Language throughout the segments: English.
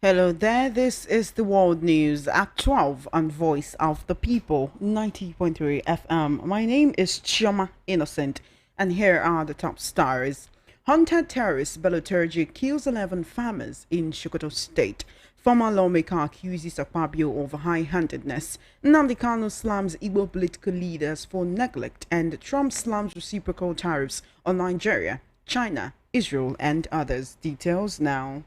Hello there, this is the World News at 12 on Voice of the People, 90.3 FM. My name is Chioma Innocent, and here are the top stars. Hunted terrorist Baloturgi kills 11 farmers in Sokoto State. Former lawmaker accuses Akpabio of high-handedness. Nnamdi Kanu slams Igbo political leaders for neglect, and Trump slams reciprocal tariffs on Nigeria, China, Israel, and others. Details now.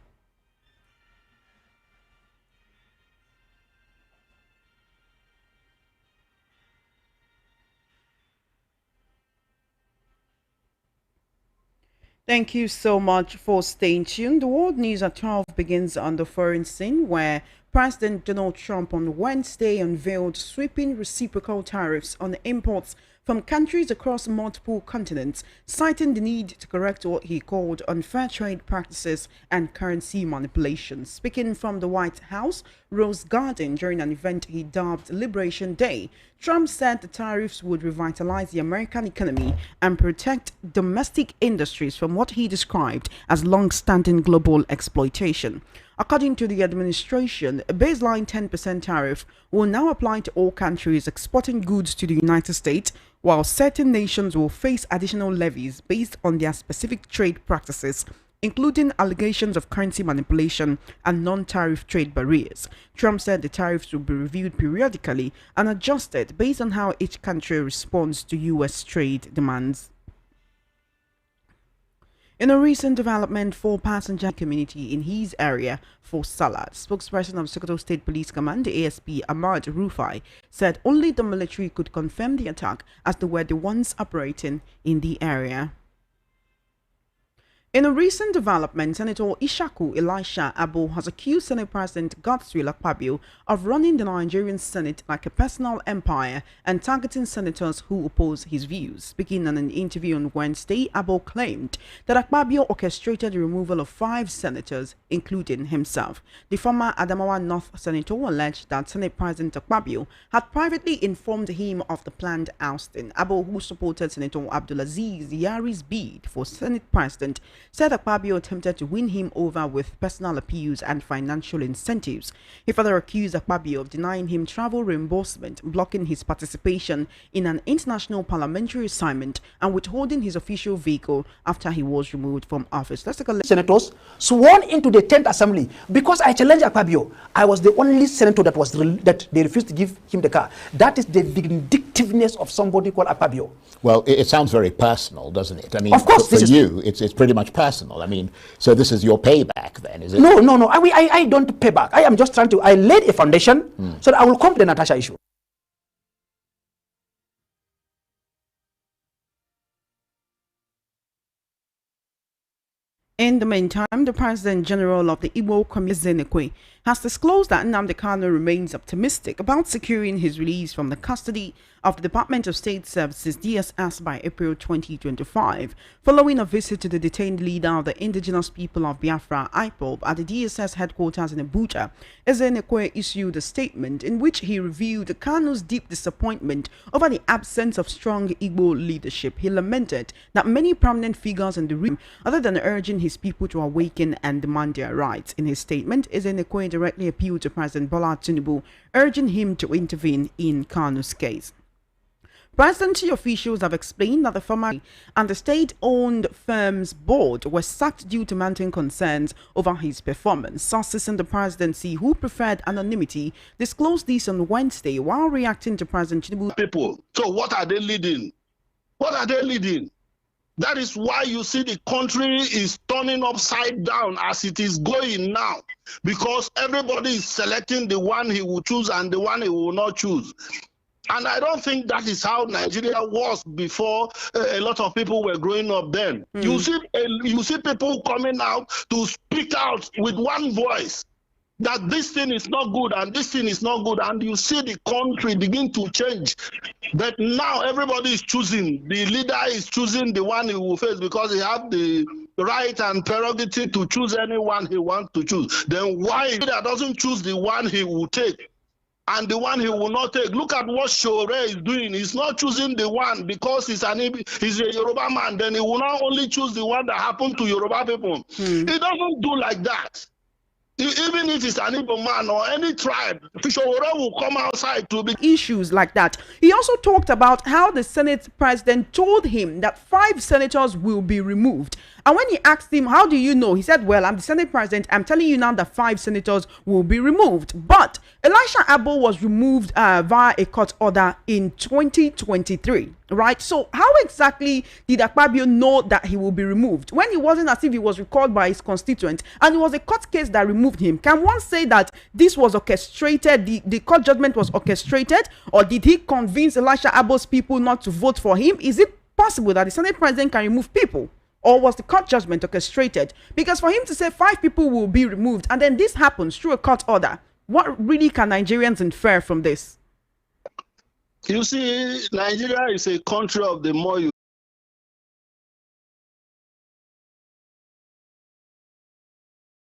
Thank you so much for staying tuned. The World News at 12 begins on the foreign scene where President Donald Trump on Wednesday unveiled sweeping reciprocal tariffs on imports from countries across multiple continents, citing the need to correct what he called unfair trade practices and currency manipulation. Speaking from the White House Rose Garden during an event he dubbed Liberation Day, Trump said the tariffs would revitalize the American economy and protect domestic industries from what he described as long-standing global exploitation. According to the administration, a baseline 10% tariff will now apply to all countries exporting goods to the United States, while certain nations will face additional levies based on their specific trade practices, including allegations of currency manipulation and non-tariff trade barriers. Trump said the tariffs will be reviewed periodically and adjusted based on how each country responds to U.S. trade demands. In a recent development for passenger community in his area for Salat, spokesperson of Sokoto State Police Command, ASP Ahmad Rufai, said only the military could confirm the attack as they were the ones operating in the area. In a recent development, Senator Ishaku Elisha Abo has accused Senate President Godswill Akpabio of running the Nigerian Senate like a personal empire and targeting senators who oppose his views. Speaking in an interview on Wednesday, Abo claimed that Akpabio orchestrated the removal of 5 senators, including himself. The former Adamawa North Senator alleged that Senate President Akpabio had privately informed him of the planned ousting. Abo, who supported Senator Abdulaziz Yari's bid for Senate President, said Akpabio attempted to win him over with personal appeals and financial incentives. He further accused Akpabio of denying him travel reimbursement, blocking his participation in an international parliamentary assignment, and withholding his official vehicle after he was removed from office. Let's take a senators sworn into the 10th assembly because I challenged Akpabio. I was the only senator that they refused to give him the car. That is the vindictiveness of somebody called Akpabio. Well, it sounds very personal, doesn't it? I mean, of course, for you, it's pretty much personal. I mean, so this is your payback then, is it? No. I don't pay back. I am just trying to, I laid a foundation so that I will come to the Natasha issue. In the meantime, the President General of the Igbo Community has disclosed that Nnamdi Kanu remains optimistic about securing his release from the custody of the Department of State Services DSS by April 2025, following a visit to the detained leader of the indigenous people of Biafra, IPOB, at the DSS headquarters in Abuja. Ezenekwe issued a statement in which he reviewed Kanu's deep disappointment over the absence of strong Igbo leadership. He lamented that many prominent figures in the room, other than urging his people to awaken and demand their rights. In his statement, Ezenekwe directly appealed to President Bola Tinubu, urging him to intervene in Kanu's case. Presidency officials have explained that the former and the state-owned firm's board were sacked due to mounting concerns over his performance. Sources in the presidency who preferred anonymity disclosed this on Wednesday while reacting to President Tinubu. People. So what are they leading? What are they leading? That is why you see the country is turning upside down as it is going now, because everybody is selecting the one he will choose and the one he will not choose. And I don't think that is how Nigeria was before a lot of people were growing up then. You see people coming out to speak out with one voice that this thing is not good and this thing is not good, and you see the country begin to change. That now everybody is choosing, the leader is choosing the one he will face because he has the right and prerogative to choose anyone he wants to choose. Then why the leader doesn't choose the one he will take and the one he will not take? Look at what Shore is doing. He's not choosing the one because he's a Yoruba man. Then he will not only choose the one that happened to Yoruba people. He doesn't do like that. Even if it's an Igbo man or any tribe, Fishowore will come outside to be issues like that. He also talked about how the Senate president told him that 5 senators will be removed. And when he asked him, how do you know? He said, well, I'm the Senate president. I'm telling you now that 5 senators will be removed. But Elisha Abbo was removed via a court order in 2023, right? So how exactly did Akpabio know that he will be removed when it wasn't as if he was recalled by his constituent and it was a court case that removed him? Can one say that this was orchestrated, the court judgment was orchestrated, or did he convince Elisha Abbo's people not to vote for him? Is it possible that the Senate president can remove people? Or was the court judgment orchestrated? Because for him to say 5 people will be removed and then this happens through a court order, what really can Nigerians infer from this? You see, Nigeria is a country of the more you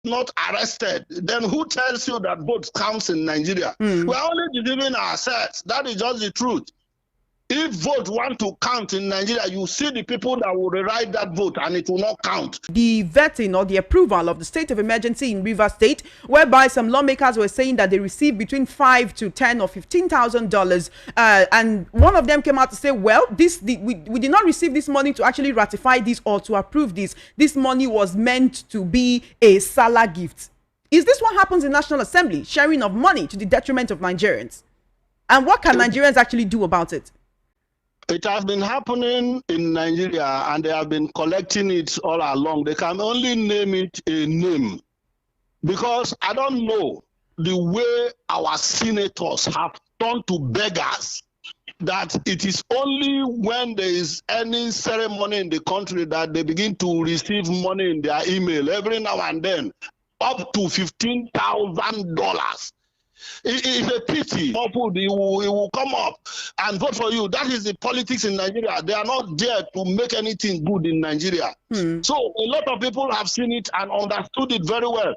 not arrested, then who tells you that vote counts in Nigeria? We're only deceiving ourselves. That is just the truth. If vote want to count in Nigeria, you see the people that will rewrite that vote and it will not count. The vetting or the approval of the state of emergency in Rivers State, whereby some lawmakers were saying that they received between $5,000 to $10,000 or $15,000, and one of them came out to say, well, we did not receive this money to actually ratify this or to approve this. This money was meant to be a Salah gift. Is this what happens in National Assembly? Sharing of money to the detriment of Nigerians? And what can Nigerians actually do about it? It has been happening in Nigeria and they have been collecting it all along. They can only name it a name because I don't know the way our senators have turned to beggars, that it is only when there is any ceremony in the country that they begin to receive money in their email every now and then, up to $15,000. It's a pity. He will come up and vote for you. That is the politics in Nigeria. They are not there to make anything good in Nigeria. So a lot of people have seen it and understood it very well.